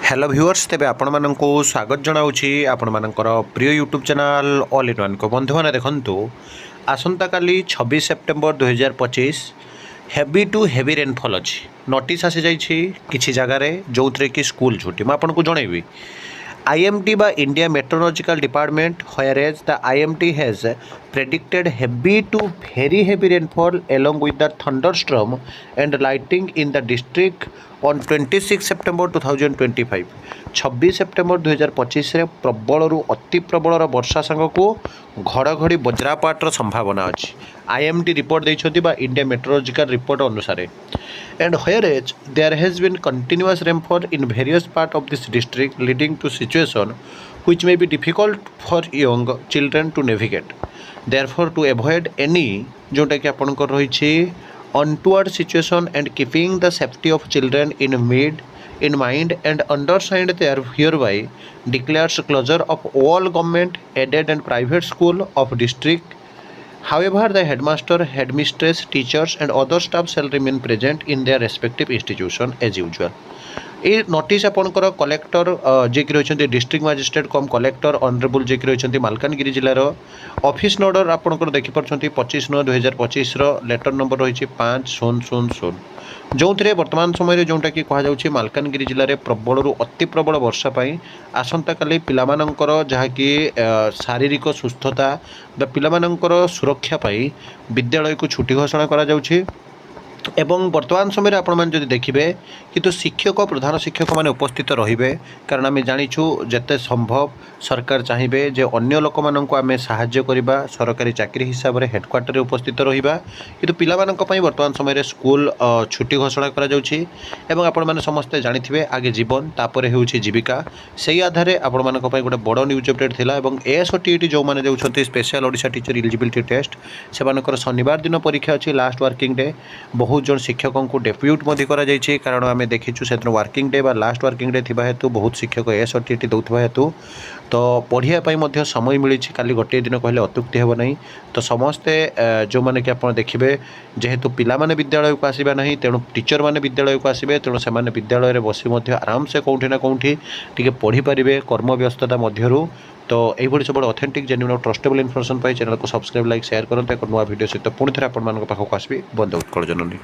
Hello viewers तेज आपण मानक स्वागत जनाऊँगी आपण मानकर प्रिय YouTube channel all in one को बंधु मैंने देखु आसंता काली 26 September 2025 heavy to heavy rainfall अच्छी नोटिस आसी जाइए किसी जगार जो थे कि स्कूल छुट्टी मुझे आपको जनइबी IMD by India Meteorological Department, whereas the IMD has predicted heavy to very heavy rainfall along with the thunderstorm and lightning in the district on 26 September 2025. 26 September 2025 रे प्रबल अति प्रबल वर्षा सांग को घड़घड़ी वज्रापातर संभावना अच्छी IMD रिपोर्ट देइछथि बा इंडिया मेट्रोलॉजिकल रिपोर्ट अनुसार and whereas there has been continuous rainfall in various parts of this district leading to situation which may be difficult for young children to navigate. Therefore to avoid any जोटा कि आपनकर रही untoward situation and keeping the safety of children in mind and undersigned there hereby declares closure of all government aided and private school of district. However, the headmaster, headmistress, teachers and other staff shall remain present in their respective institution as usual. ये notice आपणकर collector जे कि रही district magistrate कम collector honourable जे कि रही Malkangiri जिलार office नोडर आपणकर देखिपुंट 25/9/2025 letter number रही 5000 जो थे वर्तमान समय जोटा कि कहुच्छे मालकानगिरी जिले में प्रबल अति प्रबल वर्षा आसंता काली पिलामानंकर जहाँकि शारीरिक सुस्थता पिलामानंकर सुरक्षा पाई विद्यालय को छुट्टी घोषणा करा जाउछि एवं वर्तमान समय आपण मैंने जब देखिए कि शिक्षक प्रधान शिक्षक मैंने उपस्थित रे कारण आम जाचु जिते संभव सरकार चाहिए जे अन्य लोक मानक आम साहाय्य करवा सरकारी चाकरी हिसाब से हेडक्वार्टर में उपस्थित रहा कि पाई वर्तमान समय स्कूल छुट्टी घोषणा करा आपण मैंने समस्ते जानी आगे जीवन तापर हो जीविका से आधार आपण मान गोटे बड़ न्यूज अपडेट थिला एवं ASOTET जो मैंने जाऊँच special Odisha teacher eligibility test से शनिवार दिन परीक्षा अच्छी लास्ट वर्किंग डे बहुत जन शिक्षकों को डेप्यूट कारण आम देखीचु से working day last working day थी हेतु बहुत शिक्षक ASOTET दौथा हेतु तो पढ़ाई समय मिली काली गोटे दिन कहले अत्युक्ति हेब नहीं तो समस्ते जो मैंने कि आप देखिए जेहेतु पिला माने विद्यालय को आसवा ना तेणु टीचर मैंने विद्यालय को आसवे तेणु से विद्यालय में बसी आराम से कौटी ना कौटी टी पढ़ी पारे कर्मव्यस्तता मध्यरु तो यही सब ऑथेंटिक जेन्युइन और ट्रस्टेबल इनफॉरमेशन पाई चैनल को सब्सक्राइब लाइक शेयर करते एक नुआ वीडियो सहित पुणी थे आप पाखक आसबि बंद उत्कल जननी।